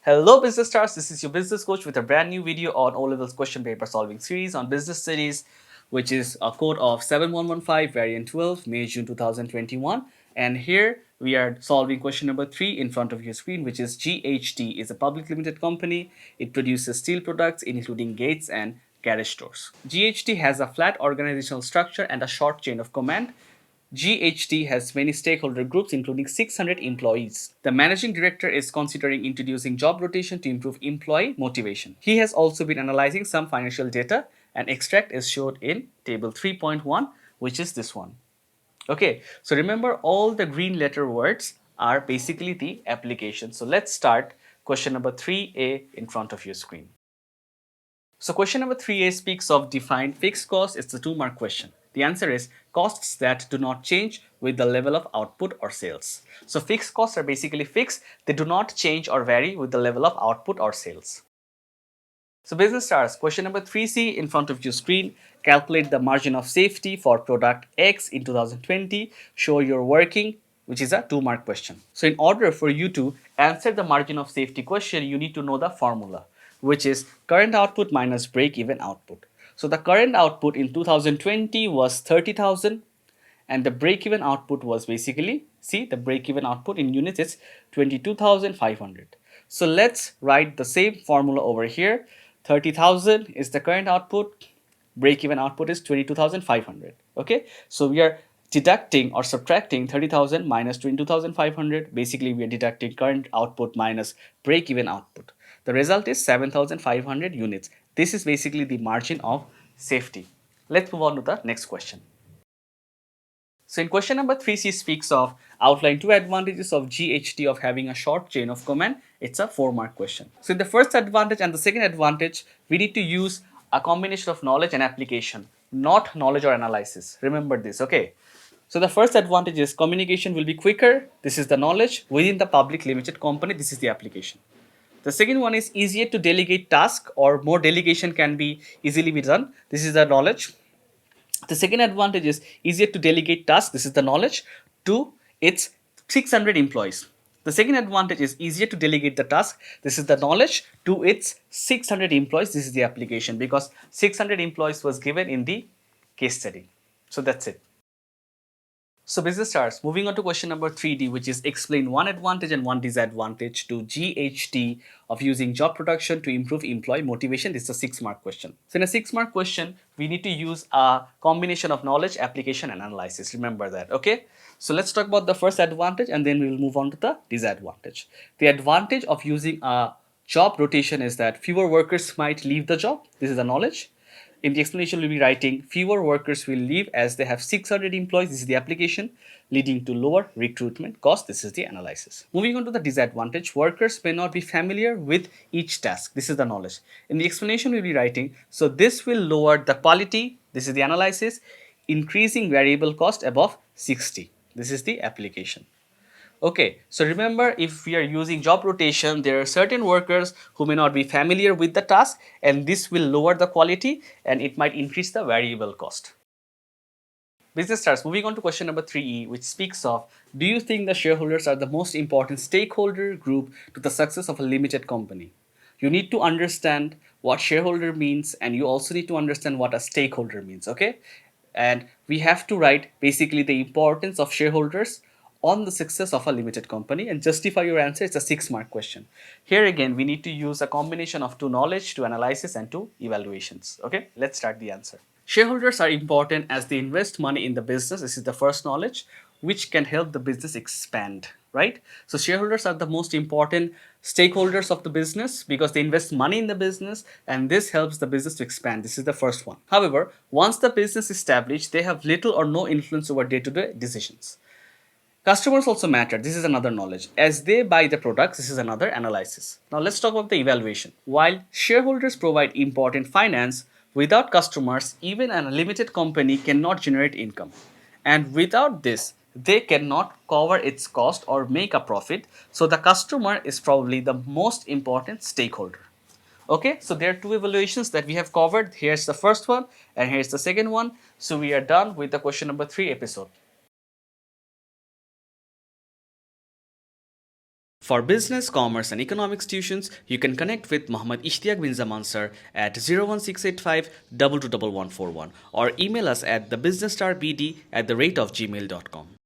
Hello business stars, this is your business coach with a brand new video on O-Levels question paper solving series on business studies, which is a code of 7115 variant 12 May June 2021. And here we are solving question number 3 in front of your screen, which is GHT is a public limited company. It produces steel products including gates and garage doors. GHT has a flat organizational structure and a short chain of command. GHT has many stakeholder groups, including 600 employees. The managing director is considering introducing job rotation to improve employee motivation. He has also been analyzing some financial data, and extract is shown in table 3.1, which is this one. Okay, so remember all the green letter words are basically the application. So let's start question number 3A in front of your screen. So question number 3A speaks of defined fixed cost. It's a 2-mark question. The answer is costs that do not change with the level of output or sales. So fixed costs are basically fixed. They do not change or vary with the level of output or sales. So business stars, question number 3C in front of your screen. Calculate the margin of safety for product X in 2020. Show your working, which is a 2-mark question. So in order for you to answer the margin of safety question, you need to know the formula, which is current output minus break-even output. So the current output in 2020 was 30,000 and the break-even output was basically, see, the break-even output in units is 22,500. So let's write the same formula over here. 30,000 is the current output, break-even output is 22,500. Okay, so we are deducting or subtracting 30,000 minus 22,500. Basically, we are deducting current output minus break-even output. The result is 7,500 units. This is basically the margin of safety. Let's move on to the next question. So in question number 3C speaks of outline 2 advantages of GHT of having a short chain of command. It's a 4-mark question. So in the first advantage and the second advantage, we need to use a combination of knowledge and application, not knowledge or analysis. Remember this, okay? So the first advantage is communication will be quicker. This is the knowledge within the public limited company. This is the application. The second one is easier to delegate task or more delegation can be easily be done. This is the knowledge. The second advantage is easier to delegate tasks. This is the knowledge to its 600 employees. The second advantage is easier to delegate the task. This is the knowledge to its 600 employees. This is the application because 600 employees was given in the case study. So that's it. So business stars, moving on to question number 3D, which is explain one advantage and one disadvantage to GHT of using job production to improve employee motivation. This is a 6-mark question. So in a 6-mark question, we need to use a combination of knowledge, application and analysis. Remember that, okay? So let's talk about the first advantage and then we will move on to the disadvantage. The advantage of using a job rotation is that fewer workers might leave the job. This is the knowledge. In the explanation, we'll be writing fewer workers will leave as they have 600 employees. This is the application, leading to lower recruitment cost. This is the analysis. Moving on to the disadvantage, workers may not be familiar with each task. This is the knowledge. In the explanation, we'll be writing, so this will lower the quality. This is the analysis, increasing variable cost above 60. This is the application. Okay, so remember, if we are using job rotation, there are certain workers who may not be familiar with the task and this will lower the quality and it might increase the variable cost. Business stars, moving on to question number 3E, which speaks of, do you think the shareholders are the most important stakeholder group to the success of a limited company? You need to understand what shareholder means and you also need to understand what a stakeholder means, okay? And we have to write basically the importance of shareholders on the success of a limited company and justify your answer. It's a 6-mark question. Here again, we need to use a combination of 2 knowledge, 2 analysis and 2 evaluations. Okay, let's start the answer. Shareholders are important as they invest money in the business. This is the first knowledge, which can help the business expand, right? So shareholders are the most important stakeholders of the business because they invest money in the business and this helps the business to expand. This is the first one. However, once the business is established, they have little or no influence over day-to-day decisions. Customers also matter. This is another knowledge. As they buy the products, this is another analysis. Now let's talk about the evaluation. While shareholders provide important finance, without customers, even a limited company cannot generate income. And without this, they cannot cover its cost or make a profit. So the customer is probably the most important stakeholder. Okay, so there are 2 evaluations that we have covered. Here's the first one and here's the second one. So we are done with the question number 3 episode. For business, commerce, and economics tuitions, you can connect with Muhammad Ishtiaq bin Zaman sir at 01685 221141 or email us at thebusinesssstarbd@gmail.com.